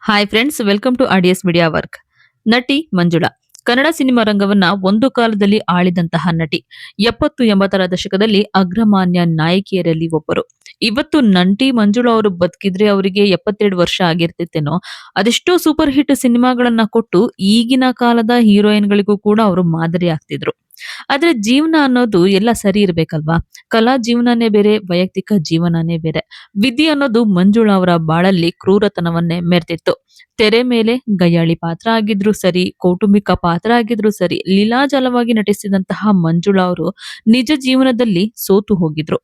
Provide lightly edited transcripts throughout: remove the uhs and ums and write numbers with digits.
Hi friends, welcome to audios media work. ನಟಿ Manjula Kannada cinema ರಂಗವನ್ನ ಒಂದು ಕಾಲದಲ್ಲಿ ಆಳಿದಂತಹ ನಟಿ. 70-80ರ ದಶಕದಲ್ಲಿ ಅಗ್ರಮಾನ್ಯ ನಾಯಕಿಯರಲ್ಲಿ ಒಬ್ಬರು. ಇವತ್ತು ನಟಿ ಮಂಜುಳಾ ಅವರು ಬದುಕಿದ್ರೆ ಅವರಿಗೆ 72 ವರ್ಷ ಆಗಿರ್ತಿತ್ತೇನೋ. ಅದೆಷ್ಟೋ ಸೂಪರ್ ಹಿಟ್ ಸಿನಿಮಾಗಳನ್ನ ಕೊಟ್ಟು ಈಗಿನ ಕಾಲದ ಹೀರೋಯಿನ್ಗಳಿಗೂ ಕೂಡ ಅವರು ಮಾದರಿ ಆಗ್ತಿದ್ರು. ಆದ್ರೆ ಜೀವನ ಅನ್ನೋದು ಎಲ್ಲ ಸರಿ ಇರ್ಬೇಕಲ್ವಾ? ಕಲಾ ಜೀವನನೇ ಬೇರೆ, ವೈಯಕ್ತಿಕ ಜೀವನನೇ ಬೇರೆ. ವಿಧಿ ಅನ್ನೋದು ಮಂಜುಳಾ ಅವರ ಬಾಳಲ್ಲಿ ಕ್ರೂರತನವನ್ನೇ ಮೆರೆದಿತ್ತು. ತೆರೆ ಮೇಲೆ ಗಯ್ಯಾಳಿ ಪಾತ್ರ ಆಗಿದ್ರು ಸರಿ, ಕೌಟುಂಬಿಕ ಪಾತ್ರ ಆಗಿದ್ರು ಸರಿ, ಲೀಲಾಜಾಲವಾಗಿ ನಟಿಸಿದಂತಹ ಮಂಜುಳಾ ಅವರು ನಿಜ ಜೀವನದಲ್ಲಿ ಸೋತು ಹೋಗಿದ್ರು.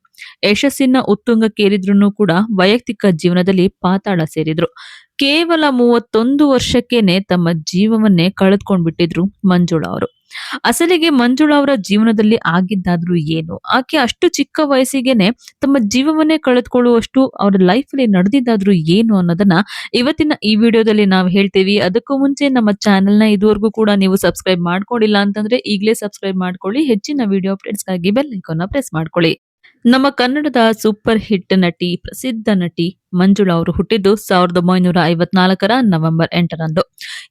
ಯಶಸ್ಸಿನ ಉತ್ತುಂಗಕ್ಕೇರಿದ್ರು ಕೂಡ ವೈಯಕ್ತಿಕ ಜೀವನದಲ್ಲಿ ಪಾತಾಳ ಸೇರಿದ್ರು. ಕೇವಲ 31 ವರ್ಷಕ್ಕೇನೆ ತಮ್ಮ ಜೀವವನ್ನೇ ಕಳೆದುಕೊಂಡ್ಬಿಟ್ಟಿದ್ರು ಮಂಜುಳಾ ಅವರು. ಅಸಲಿಗೆ ಮಂಜುಳಾ ಅವರ ಜೀವನದಲ್ಲಿ ಆಗಿದ್ದಾದ್ರೂ ಏನು? ಆಕೆ ಅಷ್ಟು ಚಿಕ್ಕ ವಯಸ್ಸಿಗೆನೆ ತಮ್ಮ ಜೀವವನ್ನೇ ಕಳೆದುಕೊಳ್ಳುವಷ್ಟು ಅವರ ಲೈಫ್ ಅಲ್ಲಿ ನಡೆದಿದ್ದಾದ್ರೂ ಏನು ಅನ್ನೋದನ್ನ ಇವತ್ತಿನ ಈ ವಿಡಿಯೋದಲ್ಲಿ ನಾವು ಹೇಳ್ತೀವಿ. ಅದಕ್ಕೂ ಮುಂಚೆ ನಮ್ಮ ಚಾನೆಲ್ನ ಇದುವರೆಗೂ ಕೂಡ ನೀವು ಸಬ್ಸ್ಕ್ರೈಬ್ ಮಾಡ್ಕೊಂಡಿಲ್ಲ ಅಂತಂದ್ರೆ ಈಗಲೇ ಸಬ್ಸ್ಕ್ರೈಬ್ ಮಾಡ್ಕೊಳ್ಳಿ. ಹೆಚ್ಚಿನ ವಿಡಿಯೋ ಅಪ್ಡೇಟ್ಸ್ಗಾಗಿ ಬೆಲ್ ಐಕಾನ್ನ ಪ್ರೆಸ್ ಮಾಡ್ಕೊಳ್ಳಿ. ನಮ್ಮ ಕನ್ನಡದ ಸೂಪರ್ ಹಿಟ್ ನಟಿ, ಪ್ರಸಿದ್ಧ ನಟಿ ಮಂಜುಳಾ ಅವರು ಹುಟ್ಟಿದ್ದು 1954ರ ನವೆಂಬರ್ 8ರಂದು.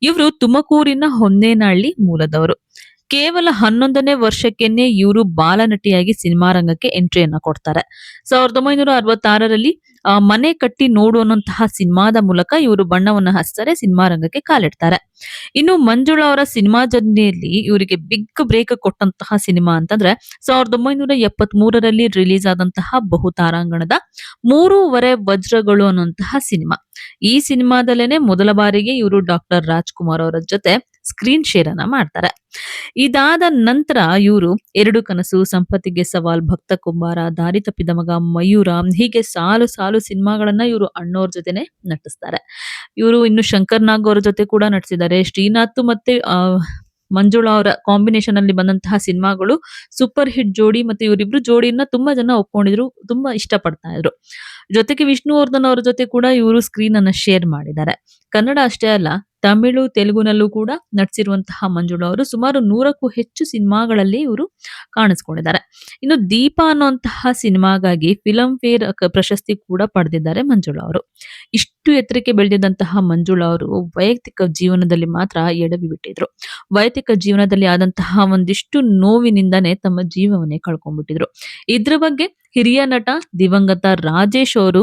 ಇವರು ತುಮಕೂರಿನ ಹೊನ್ನೇನಹಳ್ಳಿ ಮೂಲದವರು. ಕೇವಲ 11ನೇ ವರ್ಷಕ್ಕೆನೆ ಇವರು ಬಾಲನಟಿಯಾಗಿ ಸಿನಿಮಾ ರಂಗಕ್ಕೆ ಎಂಟ್ರಿಯನ್ನ ಕೊಡ್ತಾರೆ. 1966ರಲ್ಲಿ ಮನೆ ಕಟ್ಟಿ ನೋಡು ಅನ್ನುವಂತಹ ಸಿನಿಮಾದ ಮೂಲಕ ಇವರು ಬಣ್ಣವನ್ನ ಹಚ್ತಾರೆ, ಸಿನಿಮಾ ರಂಗಕ್ಕೆ ಕಾಲಿಡ್ತಾರೆ. ಇನ್ನು ಮಂಜುಳಾ ಅವರ ಸಿನಿಮಾ ಜರ್ನಿಯಲ್ಲಿ ಇವರಿಗೆ ಬಿಗ್ ಬ್ರೇಕ್ ಕೊಟ್ಟಂತಹ ಸಿನಿಮಾ ಅಂತಂದ್ರೆ 1973ರಲ್ಲಿ ರಿಲೀಸ್ ಆದಂತಹ ಬಹುತಾರಾಂಗಣದ ಮೂರೂವರೆ ವಜ್ರಗಳು ಅನ್ನುವಂತಹ ಸಿನಿಮಾ. ಈ ಸಿನಿಮಾದಲ್ಲೇನೆ ಮೊದಲ ಬಾರಿಗೆ ಇವರು ಡಾಕ್ಟರ್ ರಾಜ್‌ಕುಮಾರ್ ಅವರ ಜೊತೆ ಸ್ಕ್ರೀನ್ ಶೇರ್ ಅನ್ನ ಮಾಡ್ತಾರೆ. ಇದಾದ ನಂತರ ಇವರು ಎರಡು ಕನಸು, ಸಂಪತ್ತಿಗೆ ಸವಾಲ್, ಭಕ್ತ ಕುಂಬಾರ, ದಾರಿ ತಪ್ಪಿದ ಮಗ, ಮಯೂರ, ಹೀಗೆ ಸಾಲು ಸಾಲು ಸಿನಿಮಾಗಳನ್ನ ಇವರು ಅಣ್ಣವ್ರ ಜೊತೆನೆ ನಟಿಸ್ತಾರೆ. ಇವರು ಇನ್ನು ಶಂಕರ್ ನಾಗ್ ಅವ್ರ ಜೊತೆ ಕೂಡ ನಟಿಸಿದ್ದಾರೆ. ಶ್ರೀನಾಥ್ ಮತ್ತೆ ಮಂಜುಳಾ ಅವರ ಕಾಂಬಿನೇಷನ್ ಅಲ್ಲಿ ಬಂದಂತಹ ಸಿನಿಮಾಗಳು ಸೂಪರ್ ಹಿಟ್ ಜೋಡಿ. ಮತ್ತೆ ಇವರಿಬ್ರು ಜೋಡಿಯನ್ನ ತುಂಬಾ ಜನ ಒಪ್ಕೊಂಡಿದ್ರು, ತುಂಬಾ ಇಷ್ಟಪಡ್ತಾ ಇದ್ರು. ಜೊತೆಗೆ ವಿಷ್ಣುವರ್ಧನ್ ಅವರ ಜೊತೆ ಕೂಡ ಇವರು ಸ್ಕ್ರೀನ್ ಅನ್ನ ಶೇರ್ ಮಾಡಿದ್ದಾರೆ. ಕನ್ನಡ ಅಷ್ಟೇ ಅಲ್ಲ, ತಮಿಳು, ತೆಲುಗುನಲ್ಲೂ ಕೂಡ ನಟಿಸಿರುವಂತಹ ಮಂಜುಳಾ ಅವರು ಸುಮಾರು 100ಕ್ಕೂ ಹೆಚ್ಚು ಸಿನಿಮಾಗಳಲ್ಲಿ ಇವರು ಕಾಣಿಸ್ಕೊಂಡಿದ್ದಾರೆ. ಇನ್ನು ದೀಪ ಅನ್ನುವಂತಹ ಸಿನಿಮಾಗಾಗಿ ಫಿಲಂ ಫೇರ್ ಪ್ರಶಸ್ತಿ ಕೂಡ ಪಡೆದಿದ್ದಾರೆ ಮಂಜುಳಾ ಅವರು. ಇಷ್ಟು ಎತ್ತರಕ್ಕೆ ಬೆಳೆದಿದ್ದಂತಹ ಮಂಜುಳಾ ಅವರು ವೈಯಕ್ತಿಕ ಜೀವನದಲ್ಲಿ ಮಾತ್ರ ಎಡವಿ ಬಿಟ್ಟಿದ್ರು. ವೈಯಕ್ತಿಕ ಜೀವನದಲ್ಲಿ ಆದಂತಹ ಒಂದಿಷ್ಟು ನೋವಿನಿಂದಾನೇ ತಮ್ಮ ಜೀವವನ್ನೇ ಕಳ್ಕೊಂಡ್ಬಿಟ್ಟಿದ್ರು. ಇದ್ರ ಬಗ್ಗೆ ಹಿರಿಯ ನಟ ದಿವಂಗತ ರಾಜೇಶ್ ಅವರು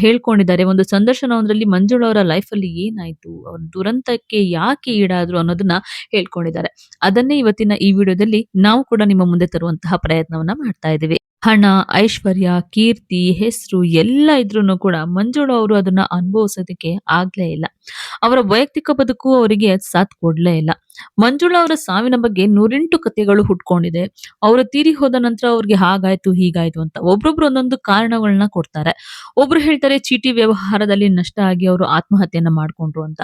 ಹೇಳ್ಕೊಂಡಿದ್ದಾರೆ. ಒಂದು ಸಂದರ್ಶನವೊಂದರಲ್ಲಿ ಮಂಜುಳಾ ಅವರ ಲೈಫ್ ಅಲ್ಲಿ ಏನಾಯ್ತು, ಅವ್ರ ದುರಂತಕ್ಕೆ ಯಾಕೆ ಈಡಾದ್ರು ಅನ್ನೋದನ್ನ ಹೇಳ್ಕೊಂಡಿದ್ದಾರೆ. ಅದನ್ನೇ ಇವತ್ತಿನ ಈ ವಿಡಿಯೋದಲ್ಲಿ ನಾವು ಕೂಡ ನಿಮ್ಮ ಮುಂದೆ ತರುವಂತಹ ಪ್ರಯತ್ನವನ್ನ ಮಾಡ್ತಾ ಇದ್ದೀವಿ. ಹಣ, ಐಶ್ವರ್ಯ, ಕೀರ್ತಿ, ಹೆಸರು ಎಲ್ಲ ಇದ್ರೂನು ಕೂಡ ಮಂಜುಳಾ ಅವರು ಅದನ್ನ ಅನುಭವಿಸೋದಕ್ಕೆ ಆಗ್ಲೇ ಇಲ್ಲ. ಅವರ ವೈಯಕ್ತಿಕ ಬದುಕು ಅವರಿಗೆ ಸಾಥ್ ಕೊಡ್ಲೇ ಇಲ್ಲ. ಮಂಜುಳಾ ಅವರ ಸಾವಿನ ಬಗ್ಗೆ 108 ಕಥೆಗಳು ಹುಟ್ಕೊಂಡಿದೆ. ಅವರು ತೀರಿ ಹೋದ ನಂತರ ಅವ್ರಿಗೆ ಹಾಗಾಯ್ತು ಹೀಗಾಯ್ತು ಅಂತ ಒಬ್ರೊಬ್ರು ಒಂದೊಂದು ಕಾರಣಗಳನ್ನ ಕೊಡ್ತಾರೆ. ಒಬ್ರು ಹೇಳ್ತಾರೆ ಚೀಟಿ ವ್ಯವಹಾರದಲ್ಲಿ ನಷ್ಟ ಆಗಿ ಅವರು ಆತ್ಮಹತ್ಯೆಯನ್ನ ಮಾಡ್ಕೊಂಡ್ರು ಅಂತ.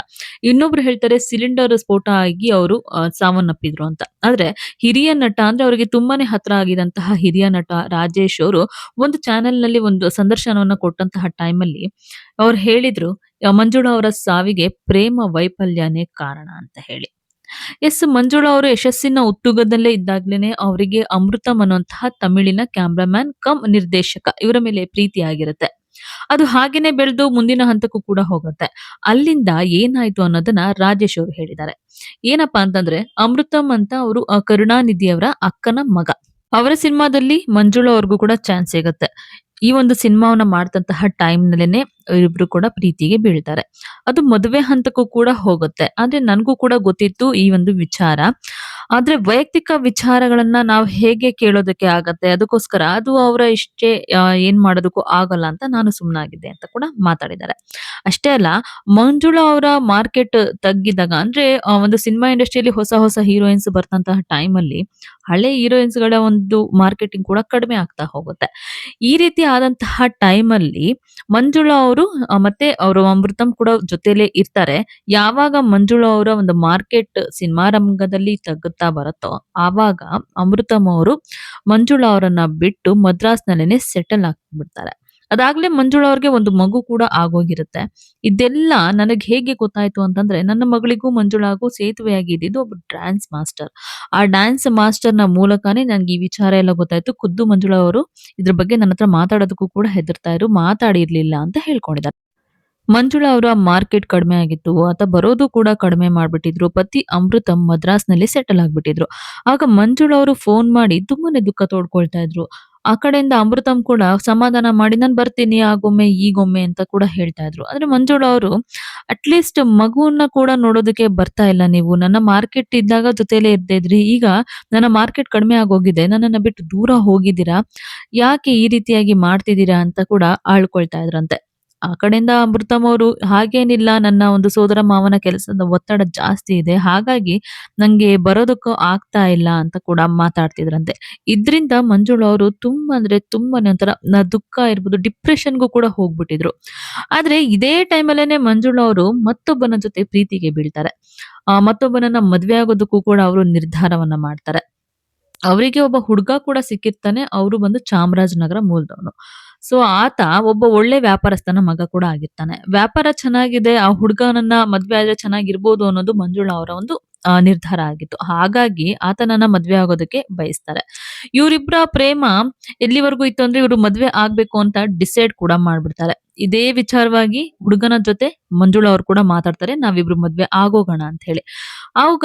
ಇನ್ನೊಬ್ರು ಹೇಳ್ತಾರೆ ಸಿಲಿಂಡರ್ ಸ್ಫೋಟ ಆಗಿ ಅವರು ಸಾವನ್ನಪ್ಪಿದ್ರು ಅಂತ. ಆದ್ರೆ ಹಿರಿಯ ನಟ ಅಂದ್ರೆ ಅವರಿಗೆ ತುಂಬಾನೇ ಹತ್ರ ಆಗಿದಂತಹ ಹಿರಿಯ ನಟ ರಾಜೇಶ್ ಅವರು ಒಂದು ಚಾನೆಲ್ ನಲ್ಲಿ ಒಂದು ಸಂದರ್ಶನವನ್ನ ಕೊಟ್ಟಂತಹ ಟೈಮಲ್ಲಿ ಅವ್ರು ಹೇಳಿದ್ರು, ಮಂಜುಳಾ ಅವರ ಸಾವಿಗೆ ಪ್ರೇಮ ವೈಫಲ್ಯನೇ ಕಾರಣ ಅಂತ ಹೇಳಿ. ಎಸ್, ಮಂಜುಳಾ ಅವರು ಯಶಸ್ಸಿನ ಉತ್ತುಂಗದಲ್ಲೇ ಇದ್ದಾಗ್ಲೇನೆ ಅವರಿಗೆ ಅಮೃತಂ ಅನ್ನುವಂತಹ ತಮಿಳಿನ ಕ್ಯಾಮ್ರಾಮ್ಯಾನ್ ಕಮ್ ನಿರ್ದೇಶಕ ಇವರ ಮೇಲೆ ಪ್ರೀತಿ ಆಗಿರುತ್ತೆ. ಅದು ಹಾಗೇನೆ ಬೆಳೆದು ಮುಂದಿನ ಹಂತಕ್ಕೂ ಕೂಡ ಹೋಗುತ್ತೆ. ಅಲ್ಲಿಂದ ಏನಾಯ್ತು ಅನ್ನೋದನ್ನ ರಾಜೇಶ್ ಅವರು ಹೇಳಿದ್ದಾರೆ. ಏನಪ್ಪಾ ಅಂತಂದ್ರೆ, ಅಮೃತಂ ಅಂತ ಅವರು ಕರುಣಾನಿಧಿ ಅವರ ಅಕ್ಕನ ಮಗ. ಅವರ ಸಿನಿಮಾದಲ್ಲಿ ಮಂಜುಳಾ ಅವ್ರಿಗೂ ಕೂಡ ಚಾನ್ಸ್ ಸಿಗುತ್ತೆ. ಈ ಒಂದು ಸಿನಿಮಾವನ್ನ ಮಾಡ್ತಂತಹ ಟೈಮ್‌ನಲ್ಲೇನೆ ಇಬ್ರು ಕೂಡ ಪ್ರೀತಿಗೆ ಬೀಳ್ತಾರೆ. ಅದು ಮದುವೆ ಹಂತಕ್ಕೂ ಕೂಡ ಹೋಗುತ್ತೆ. ಆದ್ರೆ ನನ್ಗೂ ಕೂಡ ಗೊತ್ತಿತ್ತು ಈ ಒಂದು ವಿಚಾರ. ಆದ್ರೆ ವೈಯಕ್ತಿಕ ವಿಚಾರಗಳನ್ನ ನಾವು ಹೇಗೆ ಕೇಳೋದಕ್ಕೆ ಆಗತ್ತೆ? ಅದಕ್ಕೋಸ್ಕರ ಅದು ಅವರ ಇಷ್ಟೇ, ಏನ್ ಮಾಡೋದಕ್ಕೂ ಆಗಲ್ಲ ಅಂತ ನಾನು ಸುಮ್ನಾಗಿದ್ದೆ ಅಂತ ಕೂಡ ಮಾತಾಡಿದ್ದಾರೆ. ಅಷ್ಟೇ ಅಲ್ಲ, ಮಂಜುಳಾ ಅವರ ಮಾರ್ಕೆಟ್ ತಗ್ಗಿದಾಗ ಅಂದ್ರೆ ಒಂದು ಸಿನಿಮಾ ಇಂಡಸ್ಟ್ರಿಯಲ್ಲಿ ಹೊಸ ಹೊಸ ಹೀರೋಯಿನ್ಸ್ ಬರ್ತಂತಹ ಟೈಮಲ್ಲಿ ಹಳೆ ಹೀರೋಯಿನ್ಸ್‌ಗಳ ಒಂದು ಮಾರ್ಕೆಟಿಂಗ್ ಕೂಡ ಕಡಿಮೆ ಆಗ್ತಾ ಹೋಗುತ್ತೆ. ಈ ರೀತಿ ಆದಂತಹ ಟೈಮಲ್ಲಿ ಮಂಜುಳಾ ಅವರು ಮತ್ತೆ ಅವರು ಅಮೃತಂ ಕೂಡ ಜೊತೆಲೇ ಇರ್ತಾರೆ. ಯಾವಾಗ ಮಂಜುಳಾ ಅವರ ಒಂದು ಮಾರ್ಕೆಟ್ ಸಿನಿಮಾ ರಂಗದಲ್ಲಿ ತಗ್ಗುತ್ತಾ ಬರುತ್ತೋ, ಆವಾಗ ಅಮೃತಂ ಅವರು ಮಂಜುಳಾ ಅವರನ್ನ ಬಿಟ್ಟು ಮದ್ರಾಸ್‌ನಲ್ಲೇನೆ ಸೆಟಲ್ ಆಗ್ಬಿಡ್ತಾರೆ. ಅದಾಗ್ಲೇ ಮಂಜುಳಾ ಅವ್ರಿಗೆ ಒಂದು ಮಗು ಕೂಡ ಆಗೋಗಿರುತ್ತೆ. ಇದೆಲ್ಲ ನನಗೆ ಹೇಗೆ ಗೊತ್ತಾಯ್ತು ಅಂತಂದ್ರೆ, ನನ್ನ ಮಗಳಿಗೂ ಮಂಜುಳಾಗೂ ಸೇತುವೆಯಾಗಿ ಇದ್ದಿದ್ದು ಒಬ್ಬ ಡ್ಯಾನ್ಸ್ ಮಾಸ್ಟರ್. ಆ ಡ್ಯಾನ್ಸ್ ಮಾಸ್ಟರ್‌ನ ಮೂಲಕನೇ ನಂಗೆ ಈ ವಿಚಾರ ಎಲ್ಲ ಗೊತ್ತಾಯ್ತು. ಖುದ್ದು ಮಂಜುಳಾ ಅವರು ಇದ್ರ ಬಗ್ಗೆ ನನ್ನತ್ರ ಮಾತಾಡೋದಕ್ಕೂ ಕೂಡ ಹೆದರ್ತಾ ಇದ್ರು. ಮಾತಾಡಿರ್ಲಿಲ್ಲ ಅಂತ ಹೇಳ್ಕೊಂಡಿದ್ದಾರೆ. ಮಂಜುಳಾ ಅವರ ಮಾರ್ಕೆಟ್ ಕಡಿಮೆ ಆಗಿತ್ತು. ಆತ ಬರೋದು ಕೂಡ ಕಡಿಮೆ ಮಾಡ್ಬಿಟ್ಟಿದ್ರು. ಪತಿ ಅಮೃತಂ ಮದ್ರಾಸ್‌ನಲ್ಲಿ ಸೆಟಲ್ ಆಗ್ಬಿಟ್ಟಿದ್ರು. ಆಗ ಮಂಜುಳಾ ಅವರು ಫೋನ್ ಮಾಡಿ ತುಂಬಾನೇ ದುಃಖ ತೋಡ್ಕೊಳ್ತಾ ಇದ್ರು. ಆ ಕಡೆಯಿಂದ ಅಮೃತಂ ಕೂಡ ಸಮಾಧಾನ ಮಾಡಿ ನಾನ್ ಬರ್ತೀನಿ ಆಗೊಮ್ಮೆ, ಈಗೊಮ್ಮೆ ಅಂತ ಕೂಡ ಹೇಳ್ತಾ ಇದ್ರು. ಆದ್ರೆ ಮಂಜುಳಾ ಅವರು ಅಟ್‌ಲೀಸ್ಟ್ ಮಗುವನ್ನ ಕೂಡ ನೋಡೋದಕ್ಕೆ ಬರ್ತಾ ಇಲ್ಲ ನೀವು. ನನ್ನ ಮಾರ್ಕೆಟ್ ಇದ್ದಾಗ ಜೊತೆಲೇ ಇರ್ತಾ ಇದ್ರಿ. ಈಗ ನನ್ನ ಮಾರ್ಕೆಟ್ ಕಡಿಮೆ ಆಗೋಗಿದೆ. ನನ್ನನ್ನ ಬಿಟ್ಟು ದೂರ ಹೋಗಿದ್ದೀರಾ. ಯಾಕೆ ಈ ರೀತಿಯಾಗಿ ಮಾಡ್ತಿದ್ದೀರಾ ಅಂತ ಕೂಡ ಆಳ್ಕೊಳ್ತಾ ಇದ್ರಂತೆ. ಆ ಕಡೆಯಿಂದ ಅಮೃತಮ್ ಅವರು ಹಾಗೇನಿಲ್ಲ ನನ್ನ ಒಂದು ಸೋದರ ಮಾವನ ಕೆಲಸದ ಒತ್ತಡ ಜಾಸ್ತಿ ಇದೆ. ಹಾಗಾಗಿ ನಂಗೆ ಬರೋದಕ್ಕೂ ಆಗ್ತಾ ಇಲ್ಲ ಅಂತ ಕೂಡ ಮಾತಾಡ್ತಿದ್ರಂತೆ. ಇದ್ರಿಂದ ಮಂಜುಳಾ ಅವರು ತುಂಬಾ ಅಂದ್ರೆ ತುಂಬಾನೇ ಒಂಥರ ದುಃಖ ಇರ್ಬೋದು, ಡಿಪ್ರೆಷನ್‌ಗೂ ಕೂಡ ಹೋಗ್ಬಿಟ್ಟಿದ್ರು. ಆದ್ರೆ ಇದೇ ಟೈಮಲ್ಲೇನೆ ಮಂಜುಳಾ ಅವರು ಮತ್ತೊಬ್ಬನ ಜೊತೆ ಪ್ರೀತಿಗೆ ಬೀಳ್ತಾರೆ. ಮತ್ತೊಬ್ಬನನ್ನ ಮದ್ವೆ ಆಗೋದಕ್ಕೂ ಕೂಡ ಅವರು ನಿರ್ಧಾರವನ್ನ ಮಾಡ್ತಾರೆ. ಅವರಿಗೆ ಒಬ್ಬ ಹುಡುಗ ಕೂಡ ಸಿಕ್ಕಿರ್ತಾನೆ. ಅವರು ಬಂದು ಚಾಮರಾಜನಗರ ಮೂಲದವನು. ಸೊ ಆತ ಒಬ್ಬ ಒಳ್ಳೆ ವ್ಯಾಪಾರಸ್ಥನ ಮಗ ಕೂಡ ಆಗಿರ್ತಾನೆ. ವ್ಯಾಪಾರ ಚೆನ್ನಾಗಿದೆ. ಆ ಹುಡುಗನನ್ನ ಮದ್ವೆ ಆದ್ರೆ ಚೆನ್ನಾಗಿರ್ಬೋದು ಅನ್ನೋದು ಮಂಜುಳಾ ಅವರ ಒಂದು ನಿರ್ಧಾರ ಆಗಿತ್ತು. ಹಾಗಾಗಿ ಆತನನ್ನ ಮದ್ವೆ ಆಗೋದಕ್ಕೆ ಬಯಸ್ತಾರೆ. ಇವರಿಬ್ಬರ ಪ್ರೇಮ ಎಲ್ಲಿವರೆಗೂ ಇತ್ತು ಅಂದ್ರೆ ಇವರು ಮದ್ವೆ ಆಗ್ಬೇಕು ಅಂತ ಡಿಸೈಡ್ ಕೂಡ ಮಾಡ್ಬಿಡ್ತಾರೆ. ಇದೇ ವಿಚಾರವಾಗಿ ಹುಡುಗನ ಜೊತೆ ಮಂಜುಳಾ ಅವ್ರು ಕೂಡ ಮಾತಾಡ್ತಾರೆ. ನಾವಿಬ್ರು ಮದ್ವೆ ಆಗೋಗೋಣ ಅಂತ ಹೇಳಿ. ಆವಾಗ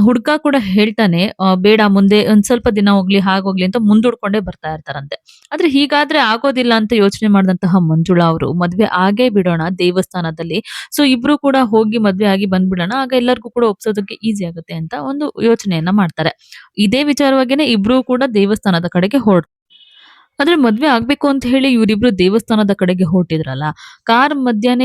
ಹುಡ್ಗ ಕೂಡ ಹೇಳ್ತಾನೆ ಬೇಡ ಮುಂದೆ ಒಂದ್ ಸ್ವಲ್ಪ ದಿನ ಹೋಗ್ಲಿ ಹಾಗೋಗ್ಲಿ ಅಂತ ಮುಂದೂಡ್ಕೊಂಡೇ ಬರ್ತಾ ಇರ್ತಾರಂತೆ. ಆದ್ರೆ ಹೀಗಾದ್ರೆ ಆಗೋದಿಲ್ಲ ಅಂತ ಯೋಚನೆ ಮಾಡಿದಂತಹ ಮಂಜುಳಾ ಅವರು ಮದ್ವೆ ಆಗೇ ಬಿಡೋಣ ದೇವಸ್ಥಾನದಲ್ಲಿ. ಸೊ ಇಬ್ರು ಕೂಡ ಹೋಗಿ ಮದ್ವೆ ಆಗಿ ಬಂದ್ಬಿಡೋಣ. ಆಗ ಎಲ್ಲರಿಗೂ ಕೂಡ ಒಪ್ಸೋದಕ್ಕೆ ಈಸಿ ಆಗುತ್ತೆ ಅಂತ ಒಂದು ಯೋಚನೆಯನ್ನ ಮಾಡ್ತಾರೆ. ಇದೇ ವಿಚಾರವಾಗಿನೇ ಇಬ್ರು ಕೂಡ ದೇವಸ್ಥಾನದ ಕಡೆಗೆ ಆದ್ರೆ ಮದ್ವೆ ಆಗ್ಬೇಕು ಅಂತ ಹೇಳಿ ಇವ್ರಿಬ್ರು ದೇವಸ್ಥಾನದ ಕಡೆಗೆ ಹೊರಟಿದ್ರಲ್ಲ, ಕಾರ್ ಮಧ್ಯಾಹ್ನ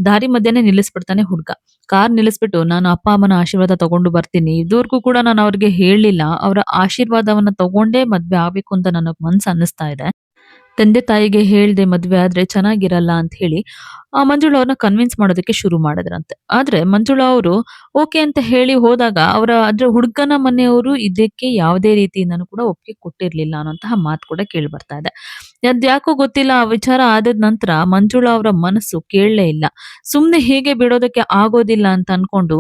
ದಾರಿ ಮಧ್ಯಾಹ್ನ ನಿಲ್ಲಿಸ್ಬಿಡ್ತಾನೆ ಹುಡ್ಗ. ಕಾರ್ ನಿಲ್ಲಿಸ್ಬಿಟ್ಟು ನಾನು ಅಪ್ಪ ಅಮ್ಮನ ಆಶೀರ್ವಾದ ತಗೊಂಡು ಬರ್ತೀನಿ. ಇದುವರೆಗೂ ಕೂಡ ನಾನು ಅವ್ರಿಗೆ ಹೇಳಿಲ್ಲ. ಅವರ ಆಶೀರ್ವಾದವನ್ನ ತಗೊಂಡೇ ಮದ್ವೆ ಆಗ್ಬೇಕು ಅಂತ ನನಗ್ ಮನ್ಸ್ ಅನ್ನಿಸ್ತಾ ಇದೆ. ತಂದೆ ತಾಯಿಗೆ ಹೇಳ್ದೆ ಮದ್ವೆ ಆದ್ರೆ ಚೆನ್ನಾಗಿರಲ್ಲ ಅಂತ ಹೇಳಿ ಮಂಜುಳಾ ಅವ್ರನ್ನ ಕನ್ವಿನ್ಸ್ ಮಾಡೋದಕ್ಕೆ ಶುರು ಮಾಡಿದ್ರಂತೆ. ಆದ್ರೆ ಮಂಜುಳಾ ಅವರು ಓಕೆ ಅಂತ ಹೇಳಿ ಹೋದಾಗ ಅದ್ರ ಹುಡುಗನ ಮನೆಯವರು ಇದಕ್ಕೆ ಯಾವುದೇ ರೀತಿಯಿಂದನೂ ಕೂಡ ಒಪ್ಪಿಗೆ ಕೊಟ್ಟಿರ್ಲಿಲ್ಲ ಅನ್ನೋಂತಹ ಮಾತು ಕೂಡ ಕೇಳಿ ಬರ್ತಾ ಇದೆ. ಅದ್ಯಾಕೋ ಗೊತ್ತಿಲ್ಲ ಆ ವಿಚಾರ ಆದ ನಂತರ ಮಂಜುಳಾ ಅವರ ಮನಸ್ಸು ಕೇಳಲೇ ಇಲ್ಲ. ಸುಮ್ನೆ ಹೀಗೆ ಬಿಡೋದಕ್ಕೆ ಆಗೋದಿಲ್ಲ ಅಂತ ಅನ್ಕೊಂಡು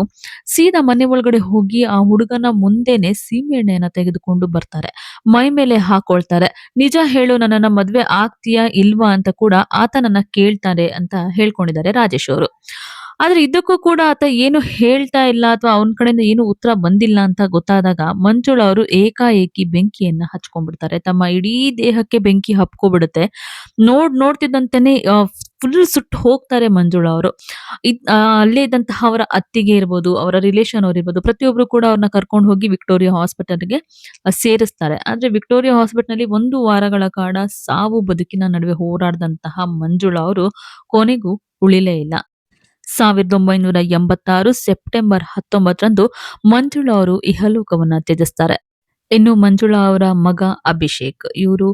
ಸೀದಾ ಮನೆ ಒಳಗಡೆ ಹೋಗಿ ಆ ಹುಡುಗನ ಮುಂದೆನೆ ಸೀಮೆಎಣ್ಣೆಯನ್ನ ತೆಗೆದುಕೊಂಡು ಬರ್ತಾರೆ. ಮೈ ಮೇಲೆ ಹಾಕೊಳ್ತಾರೆ. ನಿಜ ಹೇಳು ನನ್ನನ್ನ ಮದ್ವೆ ಆಗ್ತೀಯಾ ಇಲ್ವಾ ಅಂತ ಕೂಡ ಆತನನ್ನ ಕೇಳ್ತಾರೆ ಅಂತ ಹೇಳ್ಕೊಂಡಿದ್ದಾರೆ ರಾಜೇಶ್ ಅವರು. ಆದ್ರೆ ಇದಕ್ಕೂ ಕೂಡ ಆತ ಏನು ಹೇಳ್ತಾ ಇಲ್ಲ ಅಥವಾ ಅವನ ಕಡೆಯಿಂದ ಏನು ಉತ್ತರ ಬಂದಿಲ್ಲ ಅಂತ ಗೊತ್ತಾದಾಗ ಮಂಜುಳಾ ಅವರು ಏಕಾಏಕಿ ಬೆಂಕಿಯನ್ನ ಹಚ್ಕೊಂಡ್ಬಿಡ್ತಾರೆ. ತಮ್ಮ ಇಡೀ ದೇಹಕ್ಕೆ ಬೆಂಕಿ ಹಬ್ಕೊಬಿಡುತ್ತೆ. ನೋಡ್ತಿದ್ದಂತೆನೆ ಫುಲ್ ಸುಟ್ಟು ಹೋಗ್ತಾರೆ ಮಂಜುಳಾ ಅವರು. ಅಲ್ಲೇ ಇದ್ದಂತಹ ಅವರ ಅತ್ತಿಗೆ ಇರ್ಬೋದು, ಅವರ ರಿಲೇಶನ್ ಅವ್ರು ಇರ್ಬೋದು, ಪ್ರತಿಯೊಬ್ರು ಕೂಡ ಅವ್ರನ್ನ ಕರ್ಕೊಂಡು ಹೋಗಿ ವಿಕ್ಟೋರಿಯಾ ಹಾಸ್ಪಿಟಲ್‌ಗೆ ಸೇರಿಸ್ತಾರೆ. ಆದ್ರೆ ವಿಕ್ಟೋರಿಯಾ ಹಾಸ್ಪಿಟಲ್‌ನಲ್ಲಿ 1 ವಾರಗಳ ಕಾಲ ಸಾವು ಬದುಕಿನ ನಡುವೆ ಹೋರಾಡಿದಂತಹ ಮಂಜುಳಾ ಅವರು ಕೊನೆಗೂ ಉಳಿಲೇ ಇಲ್ಲ. 1986 ಸೆಪ್ಟೆಂಬರ್ 19ರಂದು ಮಂಜುಳಾ ಅವರು ಇಹಲೋಕವನ್ನ ತ್ಯಜಿಸ್ತಾರೆ. ಇನ್ನು ಮಂಜುಳಾ ಅವರ ಮಗ ಅಭಿಷೇಕ್ ಇವರು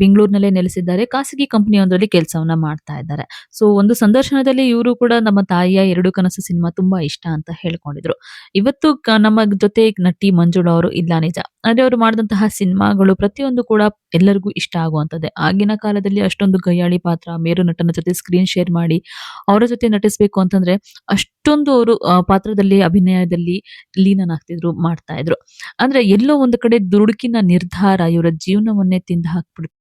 ಬೆಂಗಳೂರಿನಲ್ಲೇ ನೆಲೆಸಿದ್ದಾರೆ. ಖಾಸಗಿ ಕಂಪನಿಯೊಂದರಲ್ಲಿ ಕೆಲಸವನ್ನ ಮಾಡ್ತಾ ಇದ್ದಾರೆ. ಸೊ ಒಂದು ಸಂದರ್ಶನದಲ್ಲಿ ಇವರು ಕೂಡ ನಮ್ಮ ತಾಯಿಯ 2 ಕನಸು ಸಿನಿಮಾ ತುಂಬಾ ಇಷ್ಟ ಅಂತ ಹೇಳ್ಕೊಂಡಿದ್ರು. ಇವತ್ತು ನಮ್ಮ ಜೊತೆ ನಟಿ ಮಂಜುಳಾ ಅವರು ಇಲ್ಲ ನಿಜ. ಆದ್ರೆ ಅವರು ಮಾಡಿದಂತಹ ಸಿನಿಮಾಗಳು ಪ್ರತಿಯೊಂದು ಕೂಡ ಎಲ್ಲರಿಗೂ ಇಷ್ಟ ಆಗುವಂತದ್ದೇ. ಆಗಿನ ಕಾಲದಲ್ಲಿ ಅಷ್ಟೊಂದು ಗಯ್ಯಾಳಿ ಪಾತ್ರ, ಮೇರು ನಟನ ಜೊತೆ ಸ್ಕ್ರೀನ್ ಶೇರ್ ಮಾಡಿ ಅವರ ಜೊತೆ ನಟಿಸ್ಬೇಕು ಅಂತಂದ್ರೆ ಅಷ್ಟೊಂದು ಅವರು ಪಾತ್ರದಲ್ಲಿ ಅಭಿನಯದಲ್ಲಿ ಲೀನನಾಗ್ತಿದ್ರು, ಮಾಡ್ತಾ ಇದ್ರು. ಅಂದ್ರೆ ಎಲ್ಲೋ ಒಂದು ಕಡೆ ದುಡುಕಿನ ನಿರ್ಧಾರ ಇವರ ಜೀವನವನ್ನೇ ತಿಂದು ಹಾಕ್ಬಿಡ್ತು.